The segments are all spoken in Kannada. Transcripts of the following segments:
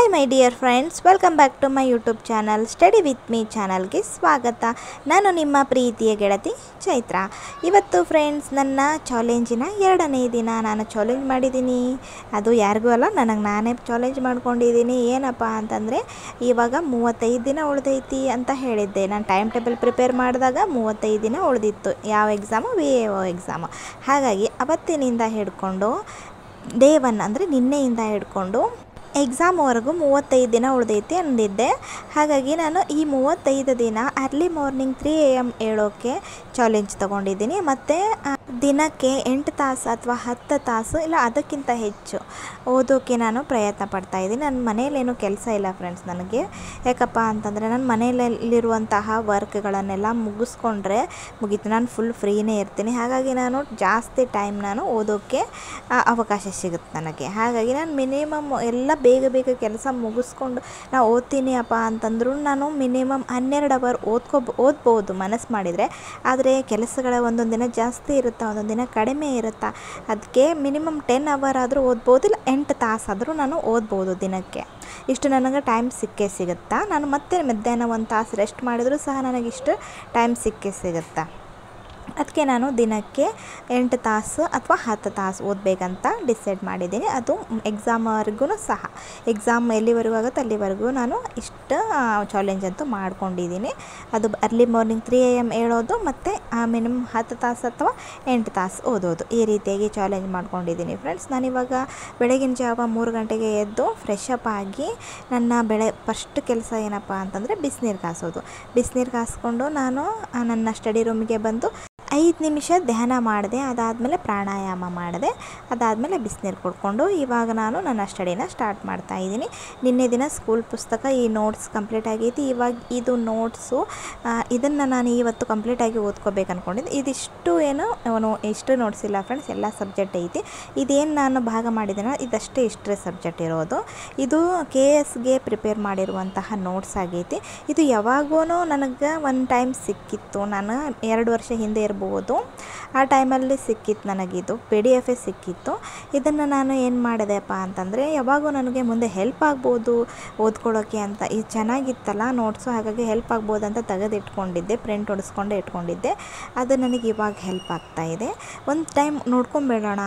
Hi my dear friends, welcome back to my YouTube channel study with me ಚಾನಲ್ಗೆ ಸ್ವಾಗತ. ನಾನು ನಿಮ್ಮ ಪ್ರೀತಿಯ ಗೆಳತಿ ಚೈತ್ರ. ಇವತ್ತು ಫ್ರೆಂಡ್ಸ್ ನನ್ನ ಚಾಲೆಂಜಿನ 2ನೇ ದಿನ. ನಾನು ಚಾಲೆಂಜ್ ಮಾಡಿದ್ದೀನಿ, ಅದು ಯಾರಿಗೂ ಅಲ್ಲ, ನನಗೆ ನಾನೇ ಚಾಲೆಂಜ್ ಮಾಡ್ಕೊಂಡಿದ್ದೀನಿ. ಏನಪ್ಪ ಅಂತಂದರೆ ಇವಾಗ 35 ದಿನ ಉಳಿದೈತಿ ಅಂತ ಹೇಳಿದ್ದೆ. ನಾನು ಟೈಮ್ ಟೇಬಲ್ ಪ್ರಿಪೇರ್ ಮಾಡಿದಾಗ 35 ದಿನ ಉಳಿದಿತ್ತು. ಯಾವ ಎಕ್ಸಾಮು? VAO exam. ಹಾಗಾಗಿ ಅವತ್ತಿನಿಂದ ಹಿಡ್ಕೊಂಡು ಡೇ 1 ಅಂದರೆ ನಿನ್ನೆಯಿಂದ ಹಿಡ್ಕೊಂಡು ಎಕ್ಸಾಮ್ವರೆಗೂ 35 ದಿನ ಉಳಿದೈತಿ ಅಂದಿದ್ದೆ. ಹಾಗಾಗಿ ನಾನು ಈ 35 ದಿನ ಅರ್ಲಿ ಮಾರ್ನಿಂಗ್ 3 AM ಏಳೋಕ್ಕೆ ಚಾಲೆಂಜ್ ತೊಗೊಂಡಿದ್ದೀನಿ. ಮತ್ತು ದಿನಕ್ಕೆ 8 ತಾಸು ಅಥವಾ 10 ತಾಸು ಇಲ್ಲ ಅದಕ್ಕಿಂತ ಹೆಚ್ಚು ಓದೋಕ್ಕೆ ನಾನು ಪ್ರಯತ್ನ ಪಡ್ತಾಯಿದ್ದೀನಿ. ನನ್ನ ಮನೆಯಲ್ಲೇನೂ ಕೆಲಸ ಇಲ್ಲ ಫ್ರೆಂಡ್ಸ್ ನನಗೆ. ಯಾಕಪ್ಪ ಅಂತಂದರೆ ನನ್ನ ಮನೆಯಲ್ಲಿರುವಂತಹ ವರ್ಕ್ಗಳನ್ನೆಲ್ಲ ಮುಗಿಸ್ಕೊಂಡ್ರೆ ಮುಗೀತು, ನಾನು ಫುಲ್ ಫ್ರೀನೇ ಇರ್ತೀನಿ. ಹಾಗಾಗಿ ನಾನು ಜಾಸ್ತಿ ಟೈಮ್ ನಾನು ಓದೋಕ್ಕೆ ಅವಕಾಶ ಸಿಗುತ್ತೆ ನನಗೆ. ಹಾಗಾಗಿ ನಾನು ಮಿನಿಮಮ್ ಎಲ್ಲ ಬೇಗ ಕೆಲಸ ಮುಗಿಸ್ಕೊಂಡು ನಾನು ಓದ್ತೀನಿ ಅಪ್ಪ ಅಂತಂದ್ರೂ ನಾನು ಮಿನಿಮಮ್ 12 ಅವರ್ ಓದ್ಬೋದು ಮನಸ್ಸು ಮಾಡಿದರೆ. ಆದರೆ ಕೆಲಸಗಳ ಒಂದೊಂದು ದಿನ ಜಾಸ್ತಿ ಇರುತ್ತೆ, ಒಂದೊಂದು ದಿನ ಕಡಿಮೆ ಇರುತ್ತೆ. ಅದಕ್ಕೆ ಮಿನಿಮಮ್ 10 ಅವರ್ ಆದರೂ ಓದ್ಬೋದು, ಇಲ್ಲ 8 ತಾಸಾದರೂ ನಾನು ಓದ್ಬೋದು ದಿನಕ್ಕೆ. ಇಷ್ಟು ನನಗೆ ಟೈಮ್ ಸಿಕ್ಕೇ ಸಿಗುತ್ತಾ. ನಾನು ಮತ್ತೆ ಮಧ್ಯಾಹ್ನ 1 ತಾಸು ರೆಸ್ಟ್ ಮಾಡಿದರೂ ಸಹ ನನಗಿಷ್ಟು ಟೈಮ್ ಸಿಕ್ಕೇ ಸಿಗುತ್ತಾ. ಅದಕ್ಕೆ ನಾನು ದಿನಕ್ಕೆ 8 ತಾಸು ಅಥವಾ 10 ತಾಸು ಓದಬೇಕಂತ ಡಿಸೈಡ್ ಮಾಡಿದ್ದೀನಿ. ಅದು ಎಕ್ಸಾಮ್ವರೆಗೂ ಸಹ, ಎಕ್ಸಾಮ್ ಎಲ್ಲಿವರೆಗೂ ಆಗುತ್ತೆ ಅಲ್ಲಿವರೆಗೂ ನಾನು ಇಷ್ಟು ಚಾಲೆಂಜ್ ಅಂತೂ ಮಾಡ್ಕೊಂಡಿದ್ದೀನಿ. ಅದು ಅರ್ಲಿ ಮಾರ್ನಿಂಗ್ 3 AM ಏಳೋದು ಮತ್ತು ಮಿನಿಮಮ್ 10 ತಾಸು ಅಥವಾ 8 ತಾಸು ಓದೋದು, ಈ ರೀತಿಯಾಗಿ ಚಾಲೆಂಜ್ ಮಾಡ್ಕೊಂಡಿದ್ದೀನಿ ಫ್ರೆಂಡ್ಸ್. ನಾನಿವಾಗ ಬೆಳಗಿನ ಜಾವ 3 ಗಂಟೆಗೆ ಎದ್ದು ಫ್ರೆಶ್ ಅಪ್ ಆಗಿ ನನ್ನ ಫಸ್ಟ್ ಕೆಲಸ ಏನಪ್ಪ ಅಂತಂದರೆ ಬಿಸಿನೀರು ಕಾಸೋದು. ಬಿಸಿನೀರು ಕಾಸ್ಕೊಂಡು ನಾನು ನನ್ನ ಸ್ಟಡಿ ರೂಮಿಗೆ ಬಂದು 5 ನಿಮಿಷ ಧ್ಯಾನ ಮಾಡಿದೆ. ಅದಾದಮೇಲೆ ಪ್ರಾಣಾಯಾಮ ಮಾಡಿದೆ. ಅದಾದಮೇಲೆ ಬಿಸಿನೀರು ಕುಡ್ಕೊಂಡು ಇವಾಗ ನಾನು ನನ್ನ ಸ್ಟಡಿನ ಸ್ಟಾರ್ಟ್ ಮಾಡ್ತಾಯಿದ್ದೀನಿ. ನಿನ್ನೆ ದಿನ ಸ್ಕೂಲ್ ಪುಸ್ತಕ ಈ ನೋಟ್ಸ್ ಕಂಪ್ಲೀಟ್ ಆಗೈತಿ. ಇವಾಗ ಇದು ನೋಟ್ಸು, ಇದನ್ನು ನಾನು ಇವತ್ತು ಕಂಪ್ಲೀಟಾಗಿ ಓದ್ಕೋಬೇಕು ಅಂದ್ಕೊಂಡಿದ್ದೆ. ಇದಿಷ್ಟು ಇಷ್ಟು ನೋಟ್ಸ್ ಇಲ್ಲ ಫ್ರೆಂಡ್ಸ್, ಎಲ್ಲ ಸಬ್ಜೆಕ್ಟ್ ಐತಿ. ಇದೇನು ನಾನು ಭಾಗ ಮಾಡಿದ್ದೀನೋ ಇದಷ್ಟೇ ಹಿಸ್ಟ್ರಿ ಸಬ್ಜೆಕ್ಟ್ ಇರೋದು. ಇದು KSಗೆ ಪ್ರಿಪೇರ್ ಮಾಡಿರುವಂತಹ ನೋಟ್ಸ್ ಆಗೈತಿ. ಇದು ಯಾವಾಗೋ ನನಗೆ ಒಂದು ಟೈಮ್ ಸಿಕ್ಕಿತ್ತು, ನಾನು 2 ವರ್ಷ ಹಿಂದೆ ಇರ್ಬೋದು, ಆ ಟೈಮಲ್ಲಿ ಸಿಕ್ಕಿತ್ತು ನನಗಿದು PDF ಸಿಕ್ಕಿತ್ತು. ಇದನ್ನು ನಾನು ಏನು ಮಾಡಿದೆಪ್ಪ ಅಂತಂದರೆ ಯಾವಾಗೂ ನನಗೆ ಮುಂದೆ ಹೆಲ್ಪ್ ಆಗ್ಬೋದು ಓದ್ಕೊಳ್ಳೋಕ್ಕೆ ಅಂತ, ಇದು ಚೆನ್ನಾಗಿತ್ತಲ್ಲ ನೋಟ್ಸು, ಹಾಗಾಗಿ ಹೆಲ್ಪ್ ಆಗ್ಬೋದು ಅಂತ ತೆಗೆದಿಟ್ಕೊಂಡಿದ್ದೆ, ಪ್ರಿಂಟ್ ಹೊಡಿಸ್ಕೊಂಡೆ ಇಟ್ಕೊಂಡಿದ್ದೆ. ಅದು ನನಗೆ ಇವಾಗ ಹೆಲ್ಪ್ ಆಗ್ತಾಯಿದೆ. ಒಂದು ಟೈಮ್ ನೋಡ್ಕೊಂಬೇಡೋಣ,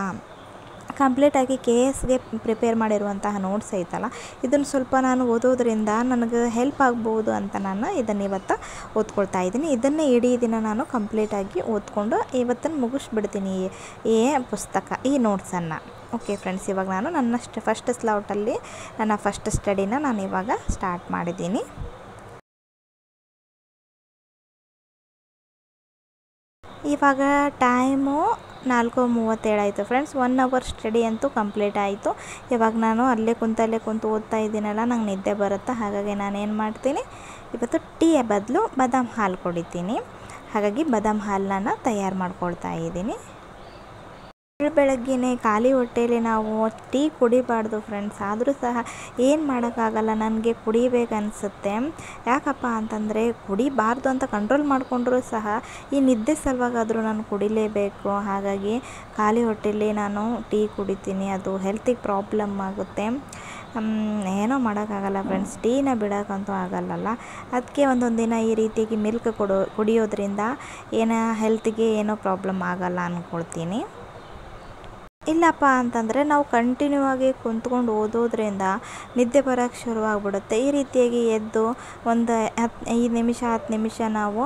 ಕಂಪ್ಲೀಟಾಗಿ KSಗೆ ಪ್ರಿಪೇರ್ ಮಾಡಿರುವಂತಹ ನೋಟ್ಸ್ ಐತಲ್ಲ, ಇದನ್ನು ಸ್ವಲ್ಪ ನಾನು ಓದೋದ್ರಿಂದ ನನಗೆ ಹೆಲ್ಪ್ ಆಗ್ಬೋದು ಅಂತ ನಾನು ಇದನ್ನು ಇವತ್ತು ಓದ್ಕೊಳ್ತಾ ಇದ್ದೀನಿ. ಇದನ್ನೇ ಇಡೀ ದಿನ ನಾನು ಕಂಪ್ಲೀಟಾಗಿ ಓದ್ಕೊಂಡು ಇವತ್ತನ್ನು ಮುಗಿಸ್ಬಿಡ್ತೀನಿ ಈ ಪುಸ್ತಕ, ಈ ನೋಟ್ಸನ್ನು. ಓಕೆ ಫ್ರೆಂಡ್ಸ್, ಇವಾಗ ನಾನು ನನ್ನ ಫಸ್ಟ್ ಸ್ಲಾಟಲ್ಲಿ ನನ್ನ ಫಸ್ಟ್ ಸ್ಟಡಿನ ನಾನು ಇವಾಗ ಸ್ಟಾರ್ಟ್ ಮಾಡಿದ್ದೀನಿ. ಇವಾಗ ಟೈಮು 4:37 ಆಯಿತು ಫ್ರೆಂಡ್ಸ್. 1 ಅವರ್ ಸ್ಟಡಿ ಅಂತೂ ಕಂಪ್ಲೀಟ್ ಆಯಿತು. ಇವಾಗ ನಾನು ಅಲ್ಲೇ ಕುಂತು ಓದ್ತಾ ಇದ್ದೀನಲ್ಲ, ನಂಗೆ ನಿದ್ದೆ ಬರುತ್ತೆ. ಹಾಗಾಗಿ ನಾನೇನು ಮಾಡ್ತೀನಿ, ಇವತ್ತು ಟೀಯ ಬದಲು ಬಾದಾಮ್ ಹಾಲು ಕುಡಿತೀನಿ. ಹಾಗಾಗಿ ಬಾದಾಮ್ ಹಾಲನ್ನ ತಯಾರು ಮಾಡ್ಕೊಳ್ತಾ ಇದ್ದೀನಿ. ಬೆಳಗ್ಗೆನೇ ಖಾಲಿ ಹೊಟ್ಟೆಯಲ್ಲಿ ನಾವು ಟೀ ಕುಡಿಬಾರ್ದು ಫ್ರೆಂಡ್ಸ್. ಆದರೂ ಸಹ ಏನು ಮಾಡೋಕ್ಕಾಗಲ್ಲ, ನನಗೆ ಕುಡಿಬೇಕನ್ಸುತ್ತೆ. ಯಾಕಪ್ಪ ಅಂತಂದರೆ ಕುಡಿಬಾರ್ದು ಅಂತ ಕಂಟ್ರೋಲ್ ಮಾಡಿಕೊಂಡ್ರೂ ಸಹ ಈ ನಿದ್ದೆ ಸಲುವಾಗಾದರೂ ನಾನು ಕುಡಿಲೇಬೇಕು. ಹಾಗಾಗಿ ಖಾಲಿ ಹೊಟ್ಟೆಯಲ್ಲಿ ನಾನು ಟೀ ಕುಡಿತೀನಿ. ಅದು ಹೆಲ್ತಿಗೆ ಪ್ರಾಬ್ಲಮ್ ಆಗುತ್ತೆ, ಏನೋ ಮಾಡೋಕ್ಕಾಗಲ್ಲ ಫ್ರೆಂಡ್ಸ್. ಟೀನ ಬಿಡೋಕ್ಕಂತೂ ಆಗಲ್ಲಲ್ಲ. ಅದಕ್ಕೆ ಒಂದೊಂದು ದಿನ ಈ ರೀತಿಯಾಗಿ ಮಿಲ್ಕ್ ಕುಡಿಯೋದ್ರಿಂದ ಹೆಲ್ತಿಗೆ ಏನೋ ಪ್ರಾಬ್ಲಮ್ ಆಗಲ್ಲ ಅಂದ್ಕೊಳ್ತೀನಿ. ಇಲ್ಲಪ್ಪ ಅಂತಂದರೆ ನಾವು ಕಂಟಿನ್ಯೂ ಆಗಿ ಕುಂತ್ಕೊಂಡು ಓದೋದ್ರಿಂದ ನಿದ್ದೆ ಬರೋಕ್ಕೆ ಶುರುವಾಗ್ಬಿಡುತ್ತೆ. ಈ ರೀತಿಯಾಗಿ ಎದ್ದು ಒಂದು 5 ನಿಮಿಷ 10 ನಿಮಿಷ ನಾವು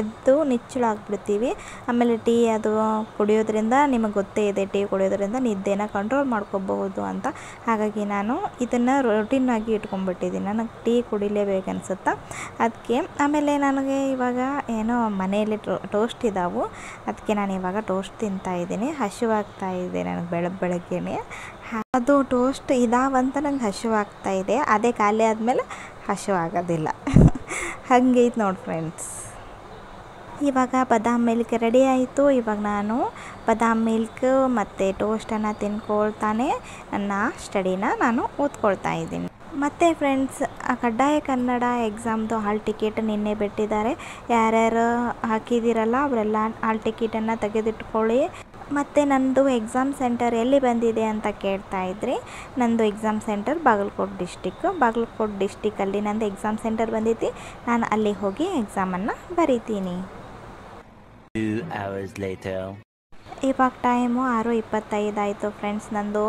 ಎದ್ದು ನಿಚ್ಚಳಾಗ್ಬಿಡ್ತೀವಿ. ಆಮೇಲೆ ಟೀ ಅದು ಕುಡಿಯೋದ್ರಿಂದ ನಿಮಗೆ ಗೊತ್ತೇ ಇದೆ, ಟೀ ಕುಡಿಯೋದ್ರಿಂದ ನಿದ್ದೆನ ಕಂಟ್ರೋಲ್ ಮಾಡ್ಕೋಬಹುದು ಅಂತ. ಹಾಗಾಗಿ ನಾನು ಇದನ್ನು ರೊಟೀನಾಗಿ ಇಟ್ಕೊಂಡ್ಬಿಟ್ಟಿದ್ದೀನಿ. ನನಗೆ ಟೀ ಕುಡಿಲೇಬೇಕನ್ಸುತ್ತೆ ಅದಕ್ಕೆ. ಆಮೇಲೆ ನನಗೆ ಇವಾಗ ಏನೋ ಮನೆಯಲ್ಲಿ ಟೋಸ್ಟ್ ಇದ್ದಾವೆ, ಅದಕ್ಕೆ ನಾನು ಇವಾಗ ಟೋಸ್ಟ್ ತಿಂತಾಯಿದ್ದೀನಿ. ಹಸಿವಾಗ್ತಾಯಿದೆ ನನಗೆ ಬೆಳಗ್ಗೆನೇ. ಅದು ಟೋಸ್ಟ್ ಇದಾವಂತ ನಂಗೆ ಹಸಿವಾಗ್ತಾಯಿದೆ, ಅದೇ ಖಾಲಿ ಆದಮೇಲೆ ಹಸಿವಾಗೋದಿಲ್ಲ. ಹಂಗೈತೆ ನೋಡಿ ಫ್ರೆಂಡ್ಸ್. ಇವಾಗ ಬಾದಾಮ್ ಮಿಲ್ಕ್ ರೆಡಿ ಆಯಿತು. ಇವಾಗ ನಾನು ಬಾದಾಮ್ ಮಿಲ್ಕ್ ಮತ್ತು ಟೋಸ್ಟನ್ನು ತಿನ್ಕೊಳ್ತಾನೆ ನನ್ನ ಸ್ಟಡಿನ ನಾನು ಓದ್ಕೊಳ್ತಾ ಇದ್ದೀನಿ. ಮತ್ತು ಫ್ರೆಂಡ್ಸ್, ಕಡ್ಡಾಯ ಕನ್ನಡ ಎಕ್ಸಾಮ್ದು ಹಾಲ್ ಟಿಕೆಟ್ ನಿನ್ನೆ ಬಿಟ್ಟಿದ್ದಾರೆ. ಯಾರ್ಯಾರು ಹಾಕಿದ್ದೀರಲ್ಲ ಅವರೆಲ್ಲ ಹಾಲ್ ಟಿಕೆಟನ್ನು ತೆಗೆದಿಟ್ಕೊಳ್ಳಿ. ಮತ್ತು ನನ್ನದು ಎಕ್ಸಾಮ್ ಸೆಂಟರ್ ಎಲ್ಲಿ ಬಂದಿದೆ ಅಂತ ಕೇಳ್ತಾ ಇದ್ರಿ. ನಂದು ಎಕ್ಸಾಮ್ ಸೆಂಟರ್ ಬಾಗಲಕೋಟೆ ಡಿಸ್ಟಿಕ್ಕಲ್ಲಿ ನಂದು ಎಕ್ಸಾಮ್ ಸೆಂಟರ್ ಬಂದೈತಿ. ನಾನು ಅಲ್ಲಿ ಹೋಗಿ ಎಕ್ಸಾಮನ್ನು ಬರೀತೀನಿ. 2 hours later. ಇವಾಗ ಟೈಮು 6:25 ಆಯಿತು ಫ್ರೆಂಡ್ಸ್. ನಂದು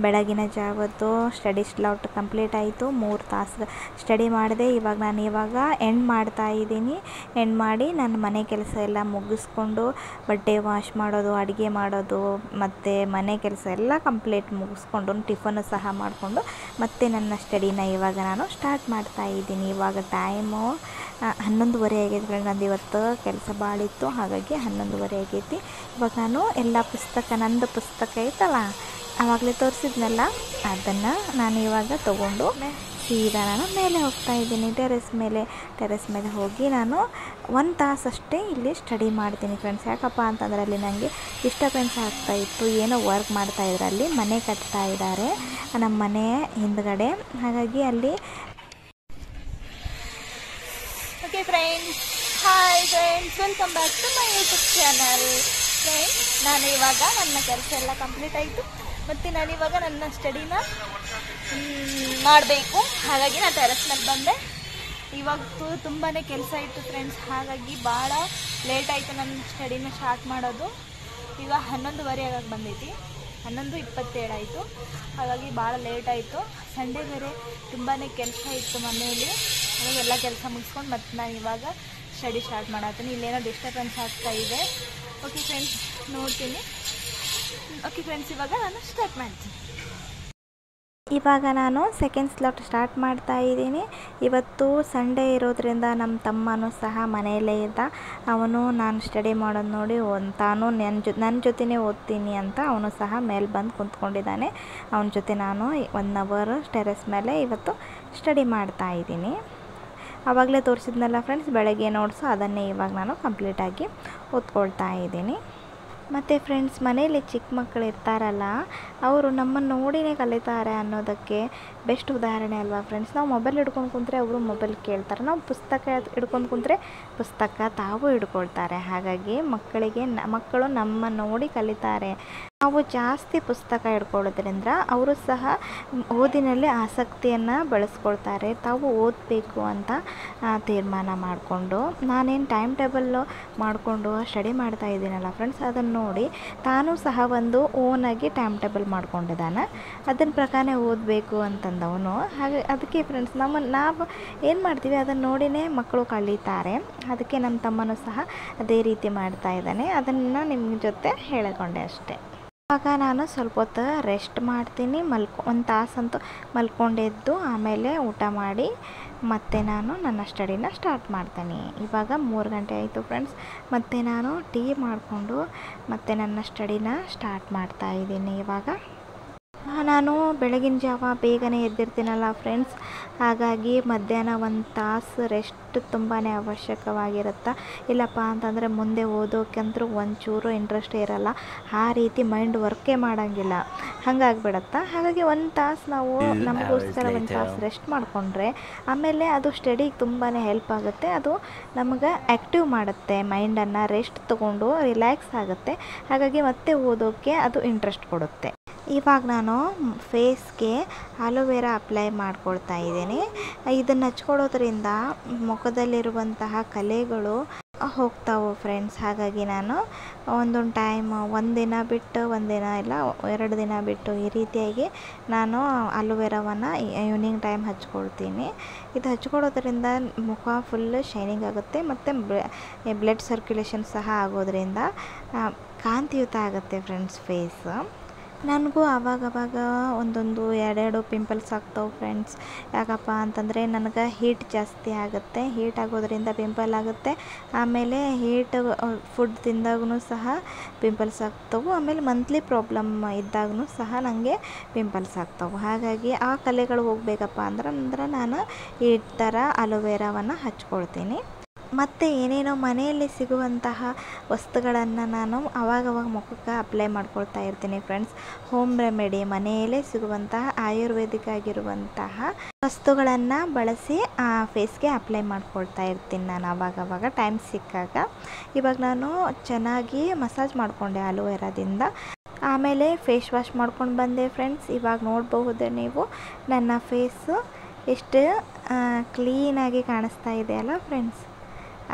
ಬೆಳಗಿನ ಜಾವತ್ತು ಸ್ಟಡಿ ಸ್ಲಾಟ್ ಕಂಪ್ಲೀಟ್ ಆಯಿತು. 3 ತಾಸು ಸ್ಟಡಿ ಮಾಡಿದೆ. ಇವಾಗ ಎಂಡ್ ಮಾಡ್ತಾ ಇದ್ದೀನಿ. ಎಂಡ್ ಮಾಡಿ ನನ್ನ ಮನೆ ಕೆಲಸ ಎಲ್ಲ ಮುಗಿಸ್ಕೊಂಡು ಬಟ್ಟೆ ವಾಶ್ ಮಾಡೋದು, ಅಡುಗೆ ಮಾಡೋದು ಮತ್ತು ಮನೆ ಕೆಲಸ ಎಲ್ಲ ಕಂಪ್ಲೀಟ್ ಮುಗಿಸ್ಕೊಂಡು ಟಿಫನ್ನು ಸಹ ಮಾಡಿಕೊಂಡು ಮತ್ತೆ ನನ್ನ ಸ್ಟಡಿನ ಇವಾಗ ನಾನು ಸ್ಟಾರ್ಟ್ ಮಾಡ್ತಾ ಇದ್ದೀನಿ. ಇವಾಗ ಟೈಮು 11:30 ಆಗೈತಿ ಫ್ರೆಂಡ್. ನಂದು ಇವತ್ತು ಕೆಲಸ ಭಾಳ ಇತ್ತು, ಹಾಗಾಗಿ 11:30 ಆಗೈತಿ. ಇವಾಗ ನಾನು ಎಲ್ಲ ನಂದು ಪುಸ್ತಕ ಐತಲ್ಲ ಆವಾಗಲೇ ತೋರಿಸಿದ್ನಲ್ಲ, ಅದನ್ನು ನಾನು ಇವಾಗ ತೊಗೊಂಡು ಸೀದಾ ನಾನು ಮೇಲೆ ಹೋಗ್ತಾ ಇದ್ದೀನಿ. ಟೆರೆಸ್ ಮೇಲೆ ಹೋಗಿ ನಾನು 1 ತಾಸಷ್ಟೇ ಇಲ್ಲಿ ಸ್ಟಡಿ ಮಾಡ್ತೀನಿ ಫ್ರೆಂಡ್ಸ್. ಯಾಕಪ್ಪ ಅಂತಂದರೆ ಅಲ್ಲಿ ನನಗೆ ಡಿಸ್ಟರ್ಬೆನ್ಸ್ ಆಗ್ತಾಯಿತ್ತು. ಏನೋ ವರ್ಕ್ ಮಾಡ್ತಾಯಿದ್ರು, ಅಲ್ಲಿ ಮನೆ ಕಟ್ತಾ ಇದ್ದಾರೆ ನಮ್ಮ ಮನೆ ಹಿಂದ್ಗಡೆ. ಹಾಗಾಗಿ ಅಲ್ಲಿ okay friends, hi friends, welcome back to my YouTube channel. Friends, ನಾನು ಇವಾಗ ನನ್ನ ಕೆಲಸ ಎಲ್ಲ ಕಂಪ್ಲೀಟ್ ಆಯಿತು ಮತ್ತು ನಾನಿವಾಗ ನನ್ನ ಸ್ಟಡಿನ ಮಾಡಬೇಕು. ಹಾಗಾಗಿ ನಾನು ಟೆರೆಸ್ ಮೇಲೆ ಬಂದೆ. ಇವತ್ತು ತುಂಬಾ ಕೆಲಸ ಇತ್ತು ಫ್ರೆಂಡ್ಸ್, ಹಾಗಾಗಿ ಭಾಳ ಲೇಟ್ ಆಯಿತು ನನ್ನ ಸ್ಟಡಿನ ಸ್ಟಾರ್ಟ್ ಮಾಡೋದು. ಈಗ 11:30 ಆಗಕ್ಕೆ ಬಂದೈತಿ, 11:27 ಆಯಿತು. ಹಾಗಾಗಿ ಭಾಳ ಲೇಟ್ ಆಯಿತು. ಸಂಡೇ ಬೇರೆ ತುಂಬಾ ಕೆಲಸ ಇತ್ತು ಮನೆಯಲ್ಲಿ. ಹಾಗಾಗಿ ಎಲ್ಲ ಕೆಲಸ ಮುಗಿಸ್ಕೊಂಡು ಮತ್ತು ನಾನು ಇವಾಗ ಸ್ಟಡಿ ಸ್ಟಾರ್ಟ್ ಮಾಡತ್ತೀನಿ. ಇಲ್ಲೇನೋ ಡಿಸ್ಟರ್ಬೆನ್ಸ್ ಆಗ್ತಾ ಇದೆ. ಓಕೆ ಫ್ರೆಂಡ್ಸ್, ನೋಡ್ತೀನಿ. ಓಕೆ ಫ್ರೆಂಡ್ಸ್, ಇವಾಗ ನಾನು ಸ್ಟಾರ್ಟ್ ಮಾಡ್ತೀನಿ. ಇವಾಗ ನಾನು ಸೆಕೆಂಡ್ ಸ್ಲಾಟ್ ಸ್ಟಾರ್ಟ್ ಮಾಡ್ತಾ ಇದ್ದೀನಿ. ಇವತ್ತು ಸಂಡೇ ಇರೋದ್ರಿಂದ ನಮ್ಮ ತಮ್ಮನೂ ಸಹ ಮನೆಯಲ್ಲೇ ಇದ್ದ. ಅವನು ನಾನು ಸ್ಟಡಿ ಮಾಡೋದು ನೋಡಿ ತಾನು ನನ್ನ ಜೊತೆನೇ ಓದ್ತೀನಿ ಅಂತ ಅವನು ಸಹ ಮೇಲೆ ಬಂದು ಕುಂತ್ಕೊಂಡಿದ್ದಾನೆ. ಅವನ ಜೊತೆ ನಾನು 1 ಅವರ್ ಟೆರೆಸ್ ಮೇಲೆ ಇವತ್ತು ಸ್ಟಡಿ ಮಾಡ್ತಾ ಇದ್ದೀನಿ. ಆವಾಗಲೇ ತೋರಿಸಿದ್ನಲ್ಲ ಫ್ರೆಂಡ್ಸ್ ಬೆಳಗ್ಗೆ ನೋಟ್ಸು, ಅದನ್ನೇ ಇವಾಗ ನಾನು ಕಂಪ್ಲೀಟಾಗಿ ಓದ್ಕೊಳ್ತಾ ಇದ್ದೀನಿ. ಮತ್ತು ಫ್ರೆಂಡ್ಸ್, ಮನೇಲಿ ಚಿಕ್ಕ ಮಕ್ಕಳು ಇರ್ತಾರಲ್ಲ, ಅವರು ನಮ್ಮನ್ನು ನೋಡಿನೇ ಕಲಿತಾರೆ ಅನ್ನೋದಕ್ಕೆ ಬೆಸ್ಟ್ ಉದಾಹರಣೆ ಅಲ್ವಾ ಫ್ರೆಂಡ್ಸ್. ನಾವು ಮೊಬೈಲ್ ಹಿಡ್ಕೊಂಡು ಕುಂತ್ರೆ ಅವರು ಮೊಬೈಲ್ ಕೇಳ್ತಾರೆ, ನಾವು ಪುಸ್ತಕ ಹಿಡ್ಕೊಂಡು ಕುಂತ್ರೆ ಪುಸ್ತಕ ತಾವು ಹಿಡ್ಕೊಳ್ತಾರೆ. ಹಾಗಾಗಿ ಮಕ್ಕಳು ನಮ್ಮ ನೋಡಿ ಕಲಿತಾರೆ. ನಾವು ಜಾಸ್ತಿ ಪುಸ್ತಕ ಹಿಡ್ಕೊಳ್ಳೋದ್ರಿಂದ ಅವರು ಸಹ ಓದಿನಲ್ಲಿ ಆಸಕ್ತಿಯನ್ನು ಬೆಳೆಸ್ಕೊಳ್ತಾರೆ. ತಾವು ಓದಬೇಕು ಅಂತ ತೀರ್ಮಾನ ಮಾಡಿಕೊಂಡು, ನಾನೇನು ಟೈಮ್ ಟೇಬಲ್ಲು ಮಾಡಿಕೊಂಡು ಸ್ಟಡಿ ಮಾಡ್ತಾ ಇದ್ದೀನಲ್ಲ ಫ್ರೆಂಡ್ಸ್, ಅದನ್ನು ನೋಡಿ ತಾನೂ ಸಹ ಒಂದು ಓನಾಗಿ ಟೈಮ್ ಟೇಬಲ್ ಮಾಡ್ಕೊಂಡಿದ್ದಾನೆ. ಅದನ್ನ ಪ್ರಕಾರ ಓದಬೇಕು ಅಂತಂದವನು. ಹಾಗೆ ಅದಕ್ಕೆ ಫ್ರೆಂಡ್ಸ್ ನಾವು ಏನು ಮಾಡ್ತೀವಿ ಅದನ್ನು ನೋಡಿನೇ ಮಕ್ಕಳು ಕಲಿತಾರೆ. ಅದಕ್ಕೆ ನಮ್ಮ ತಮ್ಮನೂ ಸಹ ಅದೇ ರೀತಿ ಮಾಡ್ತಾ ಇದ್ದಾನೆ. ಅದನ್ನು ನಿಮ್ಮ ಜೊತೆ ಹೇಳಿಕೊಂಡೆ ಅಷ್ಟೇ. ಇವಾಗ ನಾನು ಸ್ವಲ್ಪ ಹೊತ್ತು ರೆಸ್ಟ್ ಮಾಡ್ತೀನಿ. 1 ತಾಸಂತೂ ಮಲ್ಕೊಂಡೆದ್ದು ಆಮೇಲೆ ಊಟ ಮಾಡಿ ಮತ್ತೆ ನಾನು ನನ್ನ ಸ್ಟಡಿನ ಸ್ಟಾರ್ಟ್ ಮಾಡ್ತೀನಿ. ಇವಾಗ 3 ಗಂಟೆ ಆಯಿತು ಫ್ರೆಂಡ್ಸ್. ಮತ್ತು ನಾನು ಟೀ ಮಾಡಿಕೊಂಡು ಮತ್ತೆ ನನ್ನ ಸ್ಟಡಿನ ಸ್ಟಾರ್ಟ್ ಮಾಡ್ತಾ ಇದ್ದೀನಿ. ಇವಾಗ ನಾನು ಬೆಳಗಿನ ಜಾವ ಬೇಗನೆ ಎದ್ದಿರ್ತೀನಲ್ಲ ಫ್ರೆಂಡ್ಸ್, ಹಾಗಾಗಿ ಮಧ್ಯಾಹ್ನ 1 ತಾಸು ರೆಸ್ಟ್ ತುಂಬಾ ಅವಶ್ಯಕವಾಗಿರುತ್ತೆ. ಇಲ್ಲಪ್ಪ ಅಂತಂದರೆ ಮುಂದೆ ಓದೋಕ್ಕಂತೂ ಒಂಚೂರು ಇಂಟ್ರೆಸ್ಟ್ ಇರಲ್ಲ, ಆ ರೀತಿ ಮೈಂಡ್ ವರ್ಕೇ ಮಾಡೋಂಗಿಲ್ಲ, ಹಾಗಾಗಿಬಿಡತ್ತೆ. ಹಾಗಾಗಿ 1 ತಾಸು ನಾವು ನಮಗೋಸ್ಕರ 1 ತಾಸು ರೆಸ್ಟ್ ಮಾಡಿಕೊಂಡ್ರೆ ಆಮೇಲೆ ಅದು ಸ್ಟಡಿಗೆ ತುಂಬಾ ಹೆಲ್ಪ್ ಆಗುತ್ತೆ. ಅದು ನಮಗೆ ಆ್ಯಕ್ಟಿವ್ ಮಾಡುತ್ತೆ, ಮೈಂಡನ್ನು ರೆಸ್ಟ್ ತೊಗೊಂಡು ರಿಲ್ಯಾಕ್ಸ್ ಆಗುತ್ತೆ. ಹಾಗಾಗಿ ಮತ್ತೆ ಓದೋಕ್ಕೆ ಅದು ಇಂಟ್ರೆಸ್ಟ್ ಕೊಡುತ್ತೆ. ಇವಾಗ ನಾನು ಫೇಸ್ಗೆ ಆಲೋವೆರಾ ಅಪ್ಲೈ ಮಾಡ್ಕೊಳ್ತಾ ಇದ್ದೀನಿ. ಇದನ್ನು ಹಚ್ಕೊಳ್ಳೋದ್ರಿಂದ ಮುಖದಲ್ಲಿರುವಂತಹ ಕಲೆಗಳು ಹೋಗ್ತಾವೆ ಫ್ರೆಂಡ್ಸ್. ಹಾಗಾಗಿ ನಾನು ಒಂದೊಂದು ಟೈಮ್ 1 ದಿನ ಬಿಟ್ಟು 1 ದಿನ ಇಲ್ಲ 2 ದಿನ ಬಿಟ್ಟು ಈ ರೀತಿಯಾಗಿ ನಾನು ಆಲೋವೆರಾವನ್ನು ಈವ್ನಿಂಗ್ ಟೈಮ್ ಹಚ್ಕೊಳ್ತೀನಿ. ಇದು ಹಚ್ಕೊಳ್ಳೋದ್ರಿಂದ ಮುಖ ಫುಲ್ಲು ಶೈನಿಂಗ್ ಆಗುತ್ತೆ ಮತ್ತು ಬ್ಲಡ್ ಸರ್ಕ್ಯುಲೇಷನ್ ಸಹ ಆಗೋದ್ರಿಂದ ಕಾಂತಿಯುತ ಆಗುತ್ತೆ ಫ್ರೆಂಡ್ಸ್ ಫೇಸ್. ನನಗೂ ಆವಾಗವಾಗ ಒಂದೊಂದು 2 ಪಿಂಪಲ್ಸ್ ಆಗ್ತಾವೆ ಫ್ರೆಂಡ್ಸ್. ಯಾಕಪ್ಪ ಅಂತಂದರೆ ನನಗೆ ಹೀಟ್ ಜಾಸ್ತಿ ಆಗುತ್ತೆ. ಹೀಟ್ ಆಗೋದ್ರಿಂದ ಪಿಂಪಲ್ ಆಗುತ್ತೆ. ಆಮೇಲೆ ಫುಡ್ ತಿಂದಾಗೂ ಸಹ ಪಿಂಪಲ್ಸ್ ಆಗ್ತವೆ. ಆಮೇಲೆ ಮಂತ್ಲಿ ಪ್ರಾಬ್ಲಮ್ ಇದ್ದಾಗೂ ಸಹ ನನಗೆ ಪಿಂಪಲ್ಸ್ ಆಗ್ತವೆ. ಹಾಗಾಗಿ ಆ ಕಲೆಗಳು ಹೋಗಬೇಕಪ್ಪ ಅಂದ್ರೆ ನಾನು ಈ ಥರ ಅಲೋವೆರಾವನ್ನು ಹಚ್ಕೊಳ್ತೀನಿ. ಮತ್ತು ಏನೇನೋ ಮನೆಯಲ್ಲಿ ಸಿಗುವಂತಹ ವಸ್ತುಗಳನ್ನು ನಾನು ಅವಾಗವಾಗ ಮುಖಕ್ಕೆ ಅಪ್ಲೈ ಮಾಡ್ಕೊಳ್ತಾ ಇರ್ತೀನಿ ಫ್ರೆಂಡ್ಸ್. ಹೋಮ್ ರೆಮಿಡಿ, ಮನೆಯಲ್ಲೇ ಸಿಗುವಂತಹ ಆಯುರ್ವೇದಿಕ್ ಆಗಿರುವಂತಹ ವಸ್ತುಗಳನ್ನು ಬಳಸಿ ಫೇಸ್ಗೆ ಅಪ್ಲೈ ಮಾಡ್ಕೊಳ್ತಾ ಇರ್ತೀನಿ ನಾನು ಅವಾಗವಾಗ ಟೈಮ್ ಸಿಕ್ಕಾಗ. ಇವಾಗ ನಾನು ಚೆನ್ನಾಗಿ ಮಸಾಜ್ ಮಾಡಿಕೊಂಡೆ ಅಲೋವೆರಾದಿಂದ. ಆಮೇಲೆ ಫೇಸ್ ವಾಶ್ ಮಾಡ್ಕೊಂಡು ಬಂದೆ ಫ್ರೆಂಡ್ಸ್. ಇವಾಗ ನೋಡಬಹುದು ನೀವು ನನ್ನ ಫೇಸು ಎಷ್ಟು ಕ್ಲೀನಾಗಿ ಕಾಣಿಸ್ತಾ ಇದೆ ಅಲ್ಲ ಫ್ರೆಂಡ್ಸ್.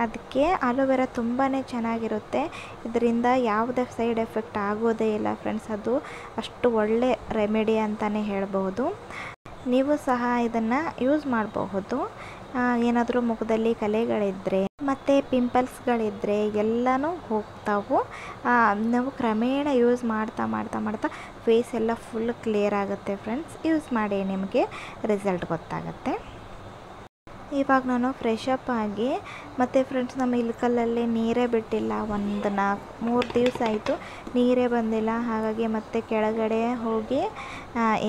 ಅದಕ್ಕೆ ಅಲೋವೆರಾ ತುಂಬಾ ಚೆನ್ನಾಗಿರುತ್ತೆ. ಇದರಿಂದ ಯಾವುದೇ ಸೈಡ್ ಎಫೆಕ್ಟ್ ಆಗೋದೇ ಇಲ್ಲ ಫ್ರೆಂಡ್ಸ್. ಅದು ಅಷ್ಟು ಒಳ್ಳೆ ರೆಮಿಡಿ ಅಂತಲೇ ಹೇಳ್ಬೋದು. ನೀವು ಸಹ ಇದನ್ನು ಯೂಸ್ ಮಾಡಬಹುದು. ಏನಾದರೂ ಮುಖದಲ್ಲಿ ಕಲೆಗಳಿದ್ದರೆ ಮತ್ತು ಪಿಂಪಲ್ಸ್ಗಳಿದ್ದರೆ ಎಲ್ಲನೂ ಹೋಗ್ತಾವು. ನಾವು ಕ್ರಮೇಣ ಯೂಸ್ ಮಾಡ್ತಾ ಫೇಸ್ ಎಲ್ಲ ಫುಲ್ ಕ್ಲಿಯರ್ ಆಗುತ್ತೆ ಫ್ರೆಂಡ್ಸ್. ಯೂಸ್ ಮಾಡಿ, ನಿಮಗೆ ರಿಸಲ್ಟ್ ಗೊತ್ತಾಗುತ್ತೆ. ಇವಾಗ ನಾನು ಫ್ರೆಶ್ ಅಪ್ ಆಗಿ ಮತ್ತು ಫ್ರೆಂಡ್ಸ್ ನಮ್ಮ ಇಲ್ಕಲ್ಲಲ್ಲಿ ನೀರೇ ಬಿಟ್ಟಿಲ್ಲ. 3 ದಿವಸ ಆಯಿತು ನೀರೇ ಬಂದಿಲ್ಲ. ಹಾಗಾಗಿ ಮತ್ತೆ ಕೆಳಗಡೆ ಹೋಗಿ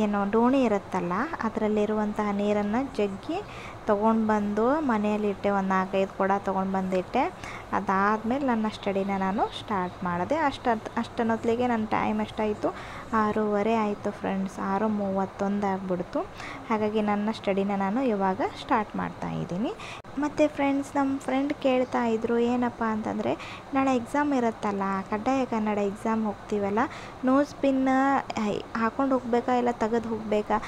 ಏನು ಡೋಣಿ ಇರುತ್ತಲ್ಲ ಅದರಲ್ಲಿರುವಂತಹ ನೀರನ್ನು ಜಗ್ಗಿ ತೊಗೊಂಡು ಬಂದು ಮನೆಯಲ್ಲಿಟ್ಟೆ. ಒಂದು 4-5 ಕೊಡ ತೊಗೊಂಡು ಬಂದಿಟ್ಟೆ. ಅದಾದಮೇಲೆ ನನ್ನ ಸ್ಟಡಿನ ನಾನು ಸ್ಟಾರ್ಟ್ ಮಾಡಿದೆ. ಅಷ್ಟೊತ್ತಿಗೆ ನನ್ನ ಟೈಮ್ ಎಷ್ಟಾಯಿತು, 6:30 ಆಯಿತು ಫ್ರೆಂಡ್ಸ್. 6:31 ಆಗಿಬಿಡ್ತು. ಹಾಗಾಗಿ ನನ್ನ ಸ್ಟಡಿನ ನಾನು ಇವಾಗ ಸ್ಟಾರ್ಟ್ ಮಾಡ್ತಾ ಇದ್ದೀನಿ. ಮತ್ತು ಫ್ರೆಂಡ್ಸ್, ನಮ್ಮ ಫ್ರೆಂಡ್ ಕೇಳ್ತಾ ಇದ್ರು ಏನಪ್ಪ ಅಂತಂದರೆ, ನಾಳೆ ಎಕ್ಸಾಮ್ ಇರುತ್ತಲ್ಲ, ಕಡ್ಡಾಯ ಕನ್ನಡ ಎಕ್ಸಾಮ್ ಹೋಗ್ತೀವಲ್ಲ, ನೋಸ್ ಪಿನ್ ಹಾಕ್ಕೊಂಡು ಹೋಗ್ಬೇಕಾ ಇಲ್ಲ ತೆಗೆದು ಹೋಗಬೇಕಾ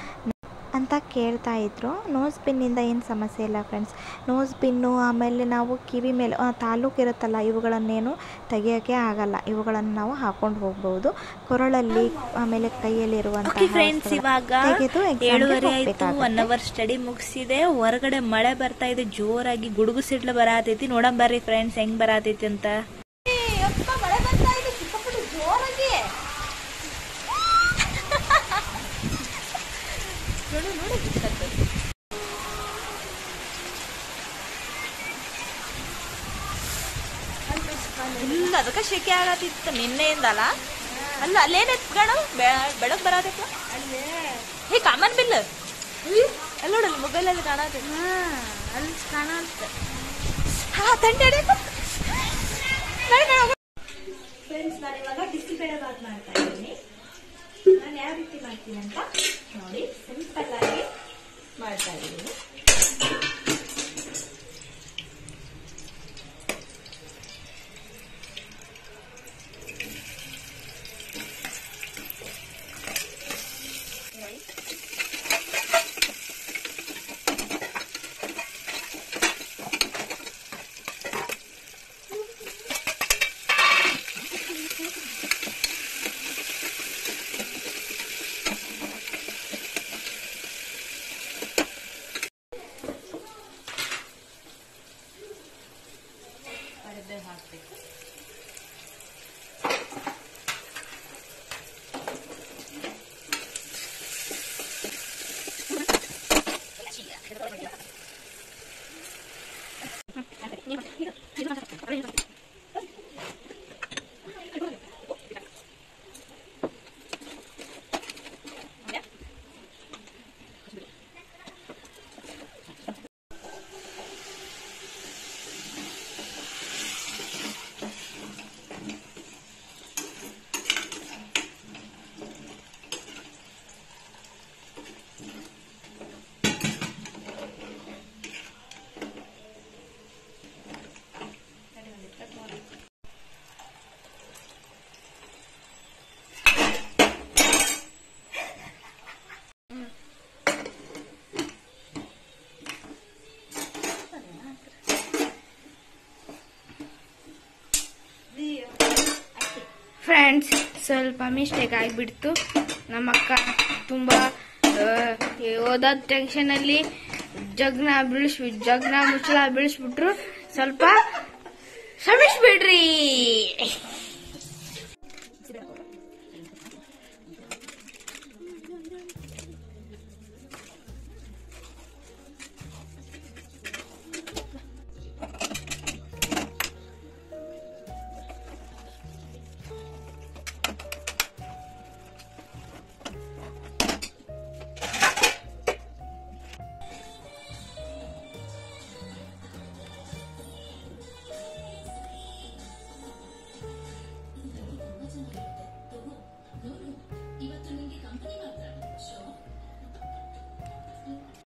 ಅಂತ ಕೇಳ್ತಾ ಇದ್ರು. ನೋಸ್ ಪಿನ್ನಿಂದ ಏನು ಸಮಸ್ಯೆ ಇಲ್ಲ ಫ್ರೆಂಡ್ಸ್. ನೋಸ್ ಪಿನ್ನು, ಆಮೇಲೆ ನಾವು ಕಿವಿ ಮೇಲೆ ತಾಲೂಕು ಇರುತ್ತಲ್ಲ, ಇವುಗಳನ್ನೇನು ತೆಗಿಯೋಕ್ಕೆ ಆಗಲ್ಲ. ಇವುಗಳನ್ನು ನಾವು ಹಾಕೊಂಡು ಹೋಗ್ಬೋದು. ಕೊರಳಲ್ಲಿ ಆಮೇಲೆ ಕೈಯಲ್ಲಿರುವಂಥ ಫ್ರೆಂಡ್ಸ್, ಇವಾಗ 7:30 ಆಯ್ತು. 1 ಅವರ್ ಸ್ಟಡಿ ಮುಗಿಸಿದೆ. ಹೊರಗಡೆ ಮಳೆ ಬರ್ತಾ ಇದೆ ಜೋರಾಗಿ, ಗುಡುಗು ಸಿಡ್ಲು ಬರತೈತಿ. ನೋಡಂ ಬರ್ರಿ ಫ್ರೆಂಡ್ಸ್ ಹೆಂಗ್ ಬರತೈತಿ ಅಂತ. ಮಳೆ ಬರ್ತಾ ಇದೆ ಸಿಕ್ಕಾಪಟ್ಟೆ ಜೋರಾಗಿ. ಇಲ್ಲ, ಅದಕ್ಕೆ ಶೆಕೆ ಆಗತ್ತಿತ್ತು ನಿನ್ನೆಯಿಂದಲ್ಲ. ಅಲ್ಲ ಅಲ್ಲೇನೈತ್ ಗಣ ಬೆಳಕ್ ಬರತೈತ ಹೇ ಕಾಮನ್ ಬಿಲ್ ಎಲ್ಲ ನೋಡಲ್ಲ ಮೊಬೈಲಲ್ಲಿ ಕಾಣತ್ತೆ. ಅಲ್ಲಿ ಕಾಣತ್ತೆ. ತಂಡಿ ಫ್ರೆಂಡ್ಸ್, ನಾನು ಇವಾಗ ಬಿಸಿಬೇಳೆ ಬಾತ್ ಮಾಡ್ತಾ ಇದ್ದೀನಿ. ನಾನು ಯಾವ ರೀತಿ ಮಾಡ್ತೀನಿ ಅಂತ ನೋಡಿ. ಸಿಂಪಲ್ ಆಗಿ ಮಾಡ್ತಾ ಇದ್ದೀನಿ. ಹಾಕ್ಬೇಕು. ಫ್ರೆಂಡ್ಸ್, ಸ್ವಲ್ಪ ಮಿಸ್ಟೇಕ್ ಆಗಿಬಿಡ್ತು. ನಮ್ಮ ಅಕ್ಕ ತುಂಬ ಓದೋದ ಟೆನ್ಷನಲ್ಲಿ ಜಗ್ನ ಮುಚ್ಚಳ ಬೀಳಿಸ್ಬಿಟ್ರು. ಸ್ವಲ್ಪ ಕ್ಷಮಿಸ್ಬಿಡ್ರಿ.